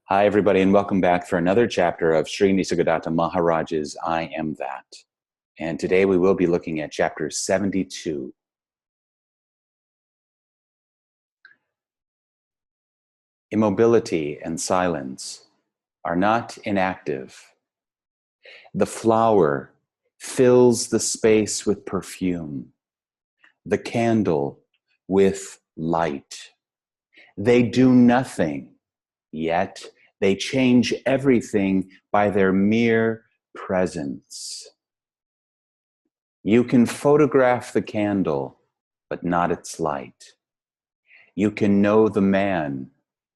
Hi, everybody, and welcome back for another chapter of Sri Nisargadatta Maharaj's I Am That. And today we will be looking at chapter 72. Immobility and silence are not inactive. The flower fills the space with perfume, the candle with light. They do nothing, yet they change everything by their mere presence. You can photograph the candle, but not its light. You can know the man,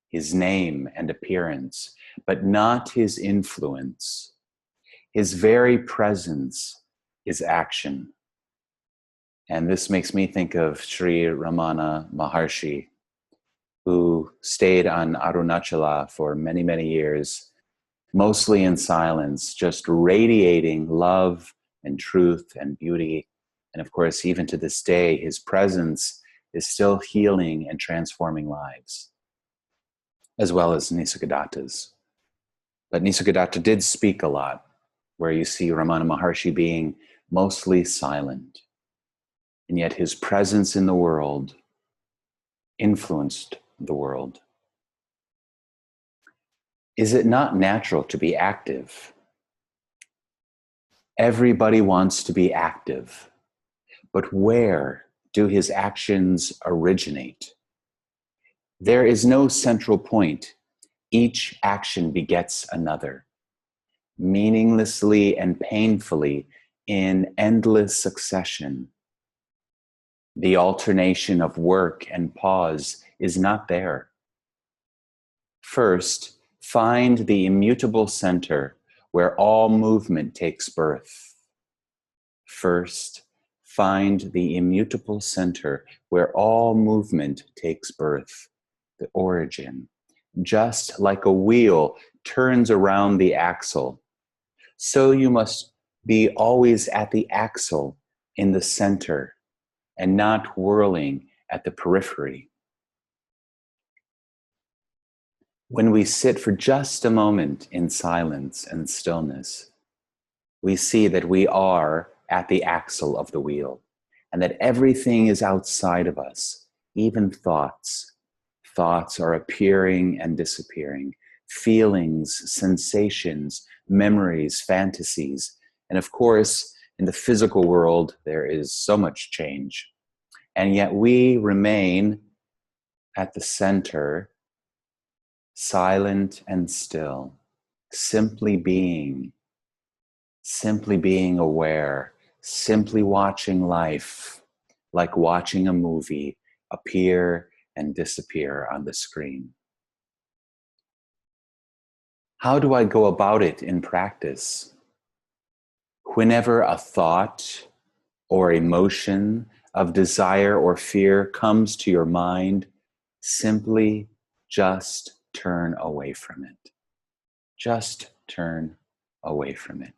his name and appearance, but not his influence. His very presence is action. And this makes me think of Sri Ramana Maharshi, who stayed on Arunachala for many, many years, mostly in silence, just radiating love and truth and beauty. And of course, even to this day, his presence is still healing and transforming lives, as well as Nisargadatta's. But Nisargadatta did speak a lot, where you see Ramana Maharshi being mostly silent. And yet his presence in the world influenced the world. Is it not natural to be active? Everybody wants to be active, but where do his actions originate? There is no central point. Each action begets another, meaninglessly and painfully in endless succession. The alternation of work and pause is not there. First, find the immutable center where all movement takes birth. First, find the immutable center where all movement takes birth, the origin. Just like a wheel turns around the axle, so you must be always at the axle in the center and not whirling at the periphery. When we sit for just a moment in silence and stillness, we see that we are at the axle of the wheel and that everything is outside of us, even thoughts. Thoughts are appearing and disappearing, feelings, sensations, memories, fantasies. And of course, in the physical world, there is so much change. And yet we remain at the center, silent and still, simply being aware, simply watching life, like watching a movie appear and disappear on the screen. How do I go about it in practice? Whenever a thought or emotion of desire or fear comes to your mind, simply just turn away from it. Just turn away from it.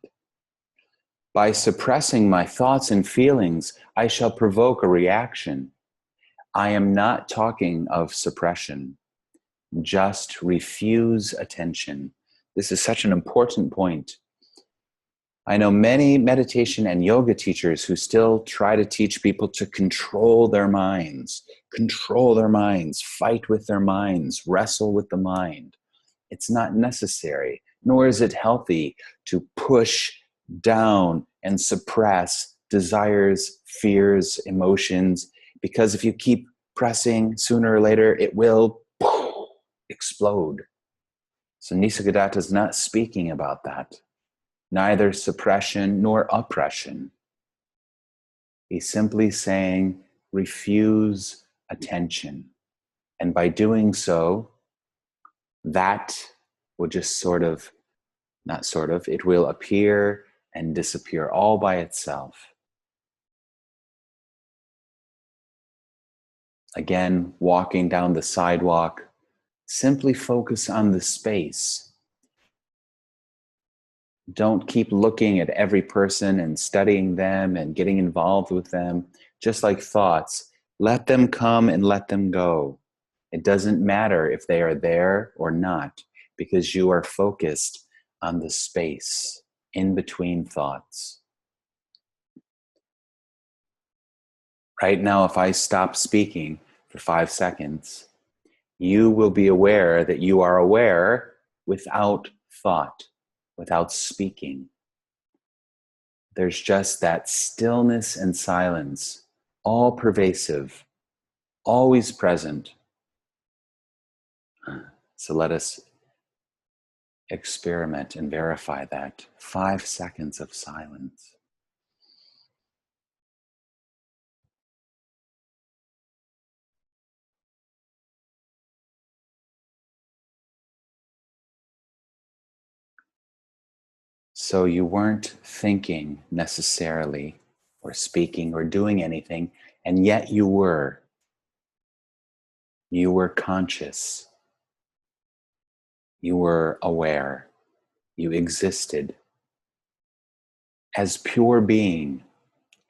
By suppressing my thoughts and feelings, I shall provoke a reaction. I am not talking of suppression. Just refuse attention. This is such an important point. I know many meditation and yoga teachers who still try to teach people to control their minds, fight with their minds, wrestle with the mind. It's not necessary, nor is it healthy to push down and suppress desires, fears, emotions, because if you keep pressing, sooner or later, it will explode. So Nisargadatta is not speaking about that. Neither suppression nor oppression. He's simply saying, refuse attention. And by doing so, that will just it will appear and disappear all by itself. Again, walking down the sidewalk, simply focus on the space. Don't keep looking at every person and studying them and getting involved with them. Just like thoughts, let them come and let them go. It doesn't matter if they are there or not. because you are focused on the space in between thoughts. Right now, if I stop speaking for 5 seconds, you will be aware that you are aware without thought, without speaking. There's just that stillness and silence, all pervasive, always present. So let us experiment and verify that. 5 seconds of silence. So you weren't thinking necessarily, or speaking, or doing anything, and yet you were. You were conscious. You were aware. You existed as pure being,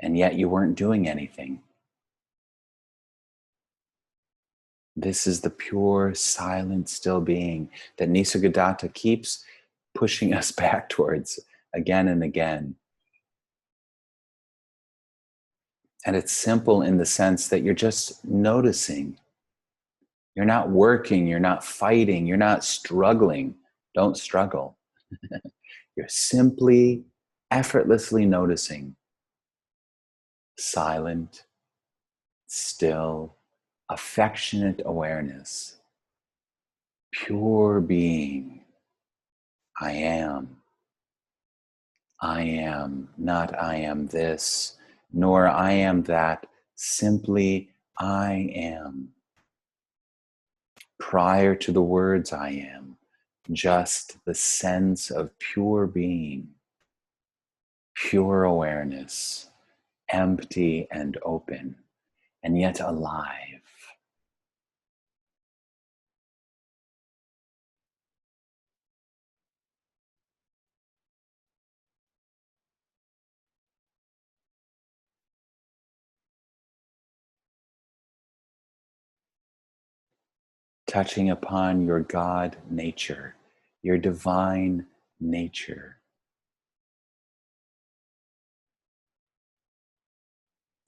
and yet you weren't doing anything. This is the pure, silent, still being that Nisargadatta keeps pushing us back towards again and again. And it's simple in the sense that you're just noticing. You're not working, you're not fighting, you're not struggling. Don't struggle. You're simply, effortlessly noticing. Silent, still, affectionate awareness. Pure being. I am. I am, not I am this, nor I am that. Simply, I am. Prior to the words I am, just the sense of pure being, pure awareness, empty and open, and yet alive. Touching upon your God nature, your divine nature.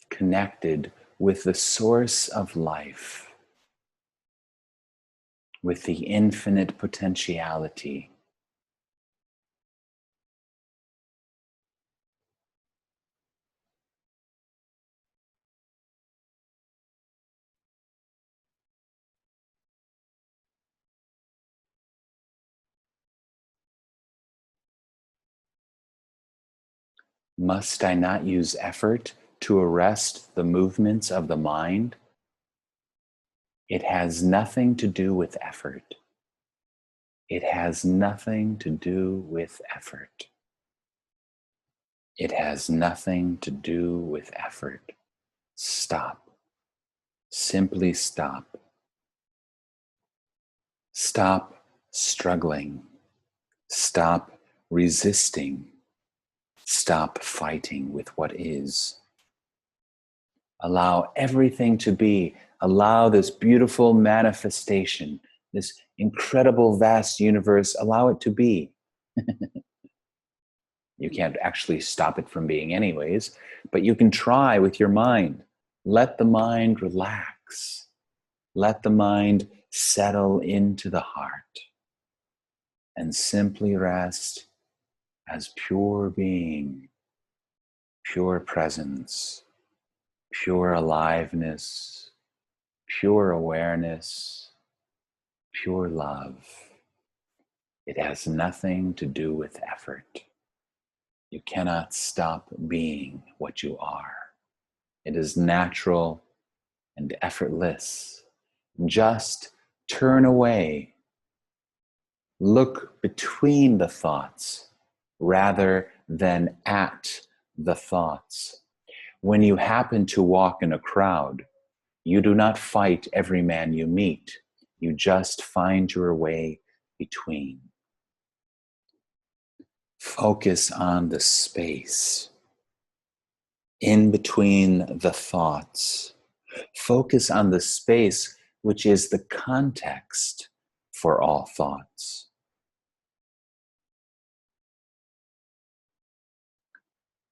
Connected with the source of life, with the infinite potentiality. Must I not use effort to arrest the movements of the mind? It has nothing to do with effort. It has nothing to do with effort. It has nothing to do with effort. Stop. Simply stop. Stop struggling. Stop resisting. Stop fighting with what is. Allow everything to be. Allow this beautiful manifestation, this incredible vast universe, allow it to be. You can't actually stop it from being anyways, but you can try with your mind. Let the mind relax. Let the mind settle into the heart and simply rest as pure being, pure presence, pure aliveness, pure awareness, pure love. It has nothing to do with effort. You cannot stop being what you are. It is natural and effortless. Just turn away. Look between the thoughts rather than at the thoughts. When you happen to walk in a crowd, you do not fight every man you meet. You just find your way between. Focus on the space in between the thoughts. Focus on the space which is the context for all thoughts.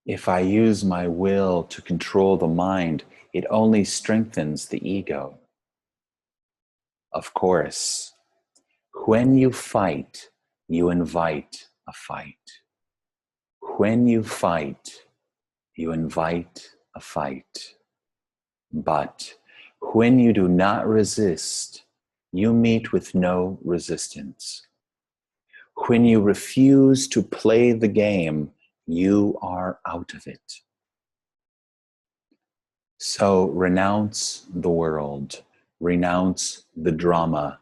If I use my will to control the mind, it only strengthens the ego. Of course, when you fight, you invite a fight. When you fight, you invite a fight. But when you do not resist, you meet with no resistance. When you refuse to play the game, you are out of it. So renounce the world, renounce the drama,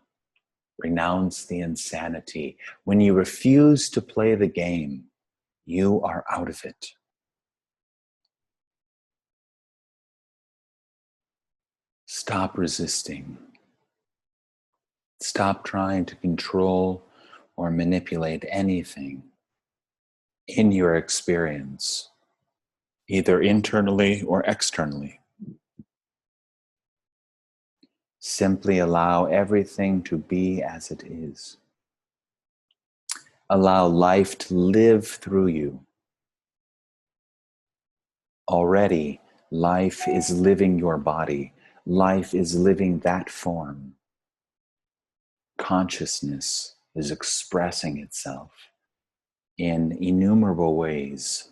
renounce the insanity. When you refuse to play the game, you are out of it. Stop resisting. Stop trying to control or manipulate anything in your experience, either internally or externally. Simply allow everything to be as it is. Allow life to live through you. Already, life is living your body. Life is living that form. Consciousness is expressing itself in innumerable ways.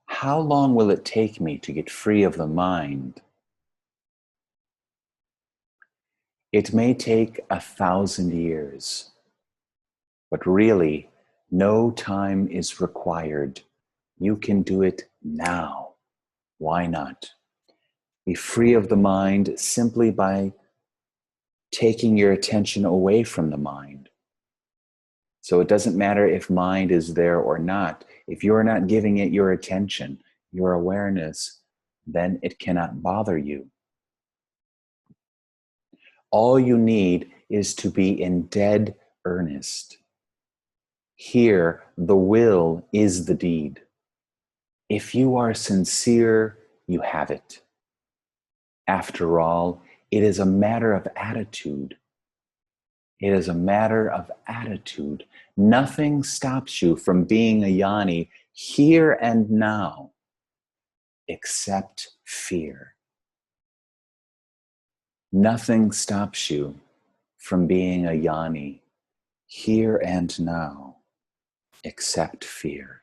How long will it take me to get free of the mind? It may take 1,000 years, but really, no time is required. You can do it now. Why not? Be free of the mind simply by taking your attention away from the mind. So it doesn't matter if mind is there or not. If you're not giving it your attention, your awareness, then it cannot bother you. All you need is to be in dead earnest. Here, the will is the deed. If you are sincere, you have it. After all, it is a matter of attitude. It is a matter of attitude. Nothing stops you from being a Jnani here and now, except fear. Nothing stops you from being a Jnani here and now, except fear.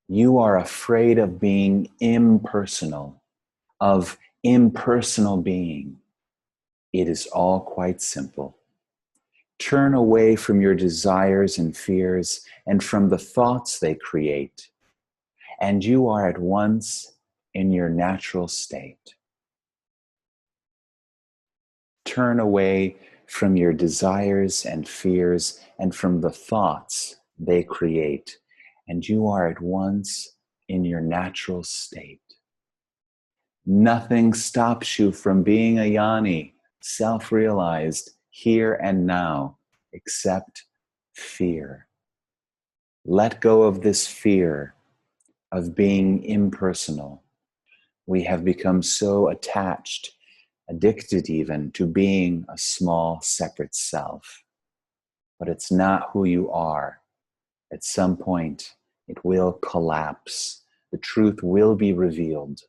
You are afraid of being impersonal, of impersonal being. It is all quite simple. Turn away from your desires and fears and from the thoughts they create, and you are at once in your natural state. Turn away from your desires and fears and from the thoughts they create, and you are at once in your natural state. Nothing stops you from being a Jnani, self-realized, here and now, except fear. Let go of this fear of being impersonal. We have become so attached, addicted even, to being a small, separate self. But it's not who you are. At some point, it will collapse. The truth will be revealed.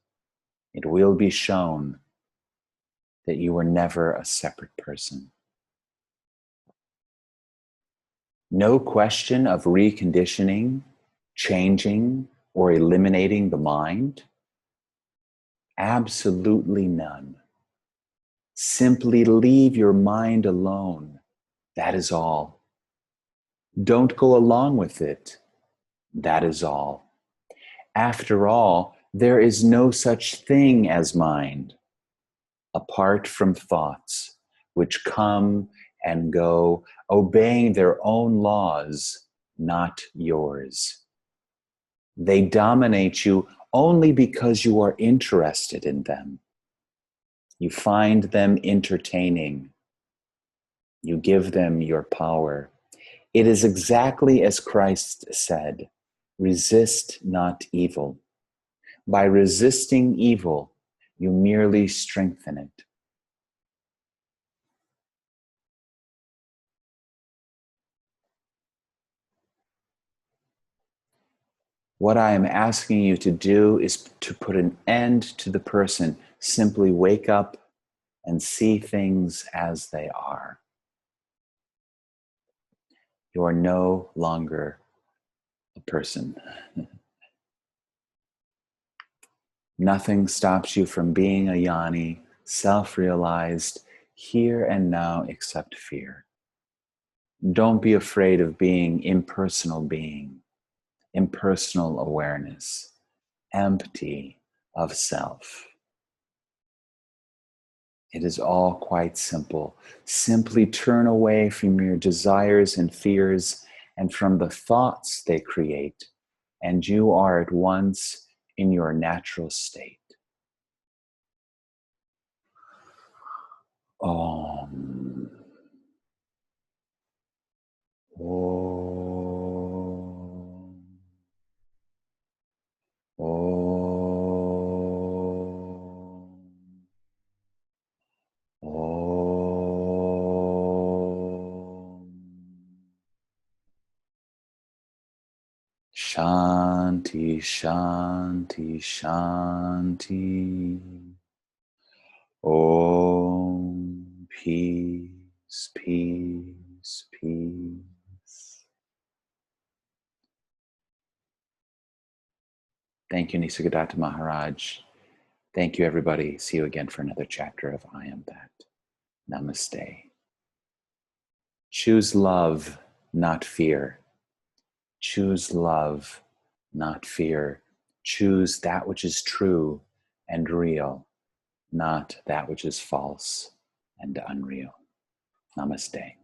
It will be shown that you were never a separate person. No question of reconditioning, changing, or eliminating the mind? Absolutely none. Simply leave your mind alone. That is all. Don't go along with it. That is all. After all, there is no such thing as mind, apart from thoughts, which come and go, obeying their own laws, not yours. They dominate you only because you are interested in them. You find them entertaining. You give them your power. It is exactly as Christ said, resist not evil. By resisting evil, you merely strengthen it. What I am asking you to do is to put an end to the person. Simply wake up and see things as they are. You are no longer a person. Nothing stops you from being a Yanni, self-realized, here and now, except fear. Don't be afraid of being impersonal being, impersonal awareness, empty of self. It is all quite simple. Simply turn away from your desires and fears and from the thoughts they create, and you are at once in your natural state. Om. Om. Om. Om. Shanti, Shanti, Shanti. Om. Peace, peace, peace. Thank you, Nisargadatta Maharaj. Thank you, everybody. See you again for another chapter of I Am That. Namaste. Choose love, not fear. Choose love, not fear. Choose that which is true and real, not that which is false and unreal. Namaste.